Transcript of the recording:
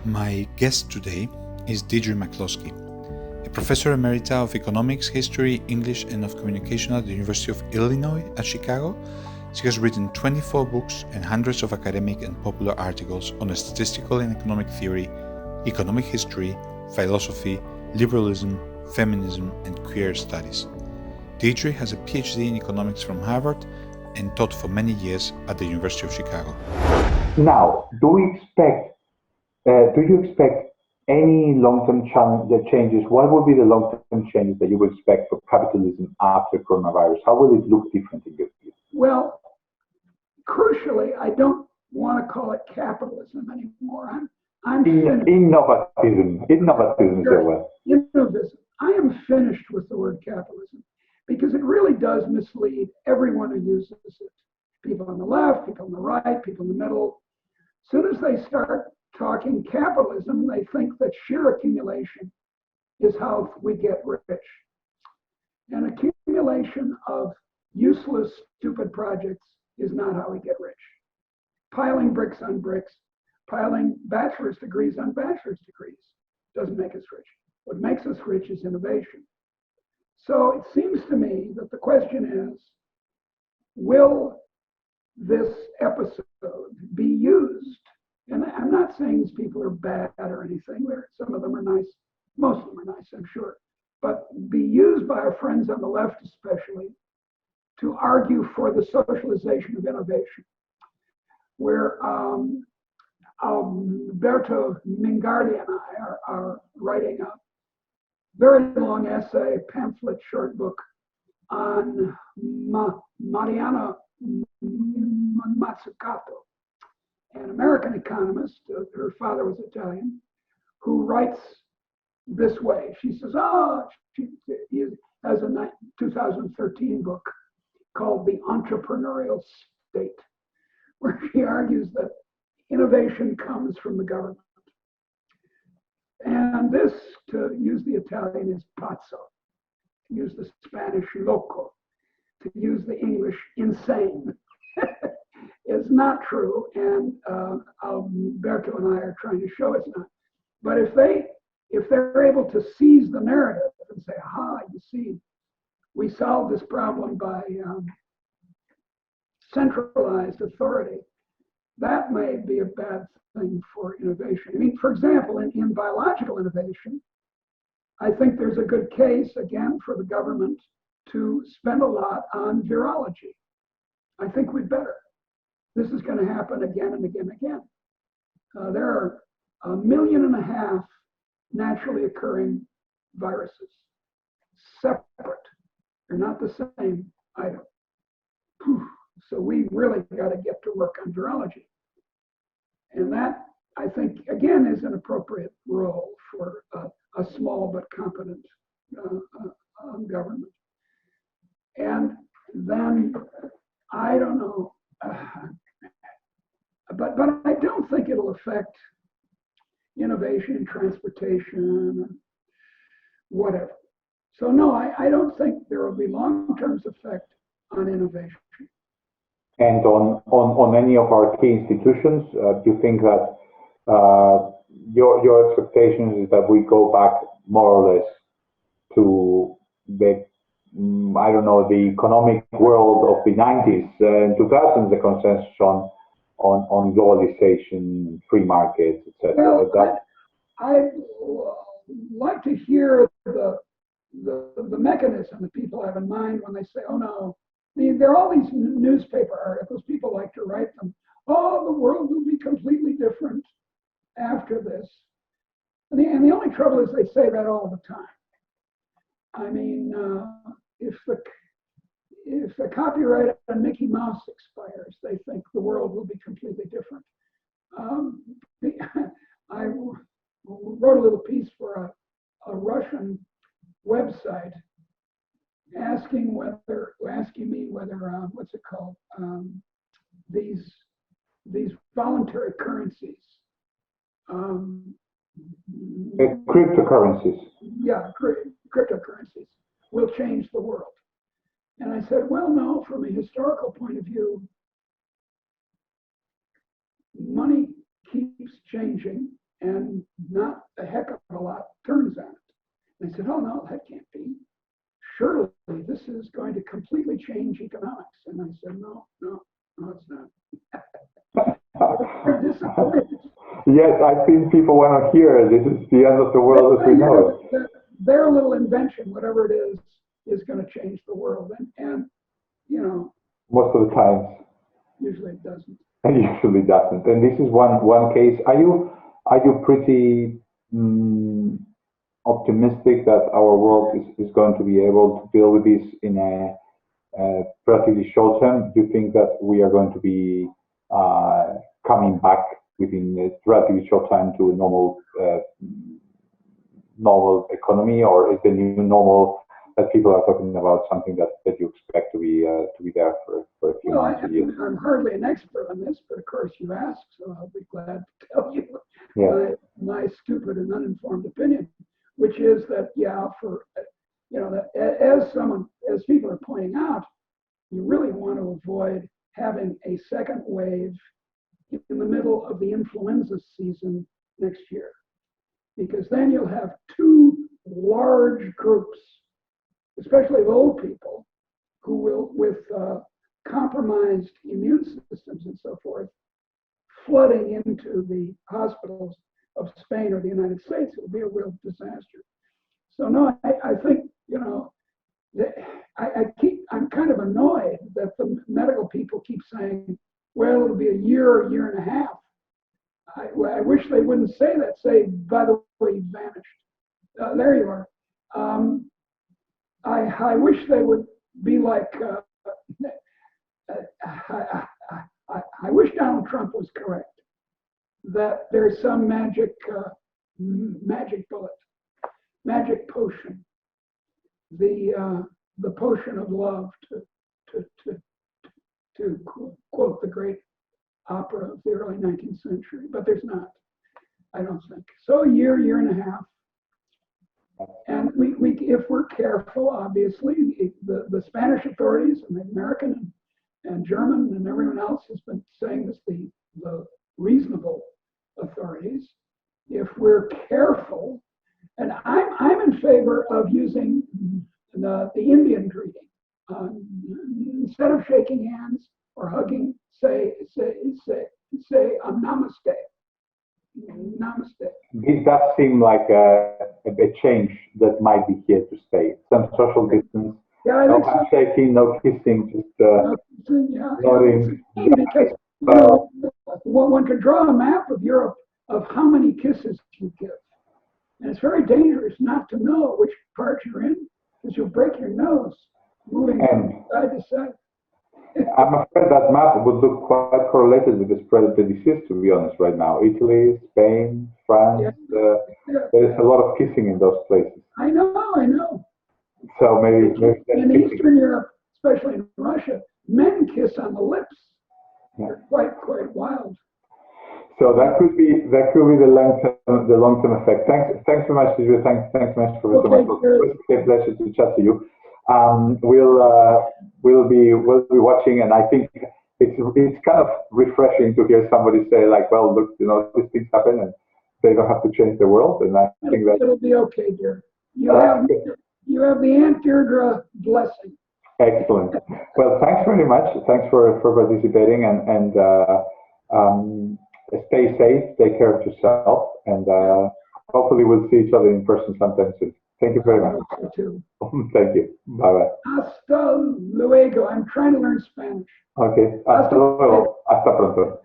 My guest today is Deirdre McCloskey, a professor emerita of economics, history, English, and of communication at the University of Illinois at Chicago. She has written 24 books and hundreds of academic and popular articles on statistical and economic theory, economic history, philosophy, liberalism, feminism, and queer studies. Deirdre has a PhD in economics from Harvard and taught for many years at the University of Chicago. Now, do you expect any long-term changes? What would be the long-term changes that you would expect for capitalism after coronavirus? How will it look different in your view? Well, crucially, I don't want to call it capitalism anymore. I'm Innovativism is the word. Innovativism. I am finished with the word capitalism because it really does mislead everyone who uses it. People on the left, people on the right, people in the middle. As soon as they start talking capitalism, they think that sheer accumulation is how we get rich. And accumulation of useless, stupid projects is not how we get rich. Piling bricks on bricks, piling bachelor's degrees on bachelor's degrees doesn't make us rich. What makes us rich is innovation. So it seems to me that the question is, will this episode be used? And I'm not saying these people are bad or anything. Some of them are nice. Most of them are nice, I'm sure. But be used by our friends on the left especially to argue for the socialization of innovation, where Alberto Mingardi and I are writing a very long essay, pamphlet, short book on Mariana Mazzucato, an American economist, her father was Italian, who writes this way. She says, she has a 2013 book called The Entrepreneurial State, where she argues that innovation comes from the government. And this, to use the Italian, is pazzo, to use the Spanish loco, to use the English insane. It's not true, and Alberto and I are trying to show it's not. But if they're able to seize the narrative and say, aha, you see, we solved this problem by centralized authority, that may be a bad thing for innovation. I mean, for example, in biological innovation, I think there's a good case, again, for the government to spend a lot on virology. I think we'd better. This is going to happen again and again and again. There are 1.5 million naturally occurring viruses, separate. They're not the same item. So we really got to get to work on virology. And that, I think, again, is an appropriate role for a small but competent government. And then, I don't know, but I don't think it'll affect innovation in transportation, whatever. So no, I don't think there will be long-term effect on innovation. And on any of our key institutions, do you think that your expectations is that we go back more or less to the the economic world of the 90s and 2000s, the consensus on globalization, free markets, etc. Well, I'd like to hear the mechanism that people have in mind when they say, oh no, there are all these newspaper articles, people like to write them, oh, the world will be completely different after this. And the only trouble is they say that all the time. I mean, if the copyright on Mickey Mouse expires, they think the world will be completely different. I wrote a little piece for a Russian website asking me whether what's it called, these voluntary currencies, cryptocurrencies. Yeah, cryptocurrencies will change the world. And I said, well, no, from a historical point of view, money keeps changing and not a heck of a lot turns on it. And I said, oh no, that can't be. Surely this is going to completely change economics. And I said, no, it's not. They're disappointed. Yes, I think people want to hear this is the end of the world as we know it. Their little invention, whatever it is going to change the world. And most of the times. Usually it doesn't. It usually doesn't. And this is one case. Are you pretty optimistic that our world is going to be able to deal with this in a relatively short term? Do you think that we are going to be coming back within a relatively short time to a normal economy, or is the new normal that people are talking about something that you expect to be there for a few months or years? I'm hardly an expert on this, but of course you asked, so I'll be glad to tell you my stupid and uninformed opinion, which is that as people are pointing out, you really want to avoid having a second wave in the middle of the influenza season next year, because then you'll have two large groups, especially of old people, who will, with compromised immune systems and so forth, flooding into the hospitals of Spain or the United States. It will be a real disaster. So no, I think, I'm kind of annoyed that the medical people keep saying, well, it'll be a year and a half. I wish they wouldn't say that. Say, by the way, you vanished. There you are. I wish they would be like, I wish Donald Trump was correct, that there's some magic bullet, magic potion, the potion of love, to quote the great opera of the early 19th century, but there's not, I don't think. So a year and a half. And we if we're careful, obviously, the Spanish authorities and the American and German and everyone else has been saying this, the reasonable authorities, if we're careful, and I'm in favor of using the Indian greeting. Instead of shaking hands or hugging, say namaste. Namaste. This does seem like a change that might be here to stay. Some social distance, no shaking, no kissing, just nodding. Because one can draw a map of Europe of how many kisses you give. And it's very dangerous not to know which part you're in, because you'll break your nose moving from side to side. I'm afraid that map would look quite correlated with the spread of the disease, to be honest, right now. Italy, Spain, France, there's a lot of kissing in those places. I know. So maybe in Eastern Europe, especially in Russia, men kiss on the lips. They're quite wild. So that could be the long term effect. Thanks very much, Deirdre. Thanks very much for it was a pleasure to chat to you. We'll be watching, and I think it's kind of refreshing to hear somebody say, like, well, look, these things happen and they don't have to change the world. And I think that it'll be okay, dear. You have the Aunt Deirdre blessing. Excellent. Well, thanks very much. Thanks for participating, and stay safe, take care of yourself, and hopefully we'll see each other in person sometime soon. Thank you very much. Thank you. Bye-bye. Hasta luego. I'm trying to learn Spanish. Okay. Hasta luego. Hasta pronto.